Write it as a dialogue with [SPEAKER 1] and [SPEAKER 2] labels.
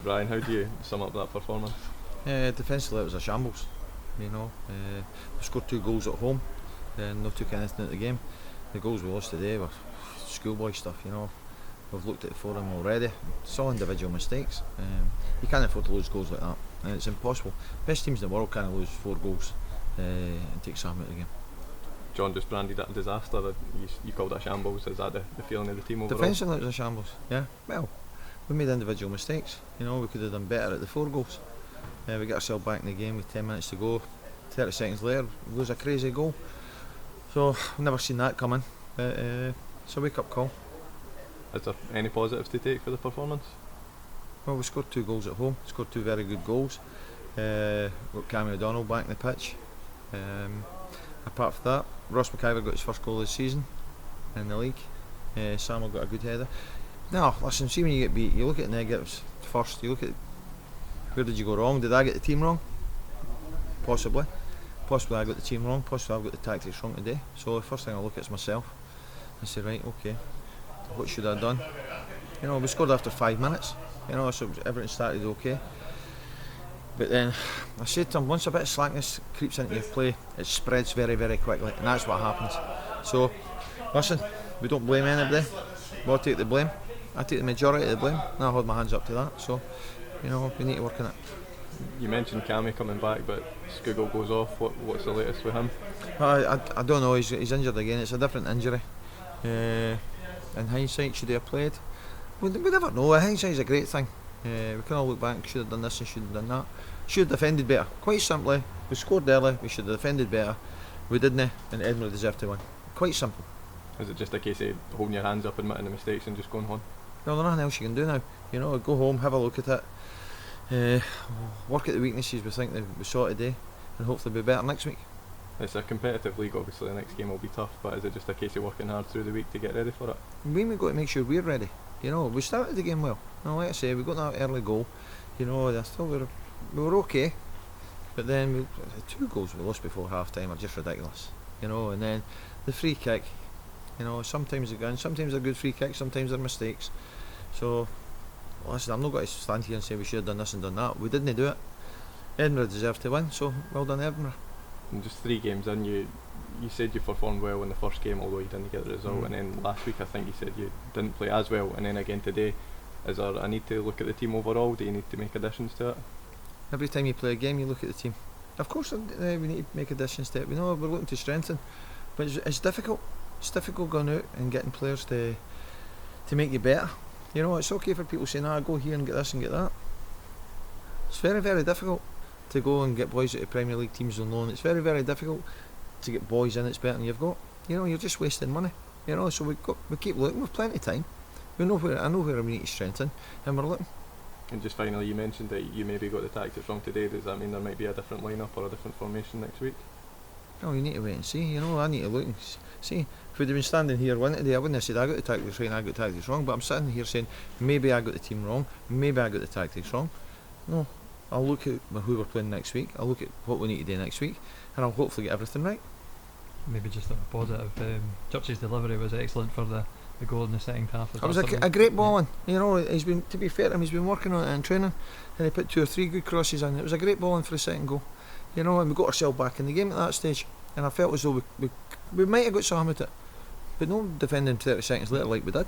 [SPEAKER 1] Brian, how do you sum up that performance?
[SPEAKER 2] Defensively it was a shambles, we scored 2 goals at home and no took anything out of the game. The goals we lost today were schoolboy stuff, we've looked at 4 of them already. It's all individual mistakes. You can't afford to lose goals like that, and it's impossible. Best teams in the world can't lose 4 goals and take something out of the game.
[SPEAKER 1] John just branded that a disaster. You called it a shambles. Is that the feeling of the team overall?
[SPEAKER 2] Defensively it was a shambles, yeah. Well, we made individual mistakes, we could have done better at the 4 goals. We got ourselves back in the game with 10 minutes to go. 30 seconds later, we lose a crazy goal. So, I've never seen that coming. But it's a wake-up call.
[SPEAKER 1] Is there any positives to take for the performance?
[SPEAKER 2] Well, we scored 2 goals at home, scored 2 very good goals. Got Cammy O'Donnell back in the pitch. Apart from that, Ross McIver got his first goal of the season in the league. Samuel got a good header. No, listen, see when you get beat, you look at the negatives first. You look at where did you go wrong? Did I get the team wrong? Possibly. Possibly I got the team wrong. Possibly I've got the tactics wrong today. So the first thing I look at is myself and say, right, okay, what should I have done? We scored after 5 minutes. So everything started okay. But then I said to him, once a bit of slackness creeps into your play, it spreads very, very quickly, and that's what happens. So, listen, we don't blame anybody. We'll take the blame. I take the majority of the blame, and I hold my hands up to that. So, we need to work on it.
[SPEAKER 1] You mentioned Cammy coming back, but Skugel goes off. What's the latest with him?
[SPEAKER 2] I don't know. He's injured again. It's a different injury. In hindsight, should he have played? We never know. Hindsight's a great thing. We can all look back. Should have done this and should have done that. Should have defended better. Quite simply, we scored early. We should have defended better. We didn't, and Edinburgh deserved to win. Quite simple.
[SPEAKER 1] Is it just a case of holding your hands up, admitting the mistakes, and just going on?
[SPEAKER 2] Well, there's nothing else you can do now. Go home, have a look at it, work at the weaknesses we think that we saw today, and hopefully be better next week.
[SPEAKER 1] It's a competitive league, obviously the next game will be tough, but is it just a case of working hard through the week to get ready for it?
[SPEAKER 2] We've got to make sure we're ready. We started the game well. Like I say, we got that early goal. I thought we were okay, but then the 2 goals we lost before half time are just ridiculous. And then the free kick. Sometimes they're good, sometimes they're good free kicks, sometimes they're mistakes. So, listen, I'm not going to stand here and say we should have done this and done that. We didn't do it. Edinburgh deserved to win, so well done Edinburgh.
[SPEAKER 1] And just 3 games in, you said you performed well in the first game, although you didn't get the result. And then last week I think you said you didn't play as well, and then again today. Is there a need to look at the team overall? Do you need to make additions to it?
[SPEAKER 2] Every time you play a game you look at the team. Of course we need to make additions to it. We're looking to strengthen, but it's difficult. It's difficult going out and getting players to make you better. It's okay for people saying, go here and get this and get that. It's very, very difficult to go and get boys out of Premier League teams on loan. It's very, very difficult to get boys in that's better than you've got. You're just wasting money. So we keep looking. We've plenty of time. I know where we need to strengthen, and we're looking.
[SPEAKER 1] And just finally, you mentioned that you maybe got the tactics wrong today. Does that mean there might be a different lineup or a different formation next week?
[SPEAKER 2] No, you need to wait and see. I need to look and see. If we'd have been standing here one today, I wouldn't have said I got the tactics right and I got the tactics wrong. But I'm sitting here saying maybe I got the team wrong, maybe I got the tactics wrong. No, I'll look at who we're playing next week. I'll look at what we need to do next week, and I'll hopefully get everything right.
[SPEAKER 3] Maybe just a positive. Church's delivery was excellent for the goal in the second half.
[SPEAKER 2] It was a great ball in. He's been, to be fair to him, he's been working on it in training, and he put 2 or 3 good crosses in. It was a great ball in for the second goal. And we got ourselves back in the game at that stage, and I felt as though we might have got something with it, but no defending 30 seconds later like we did.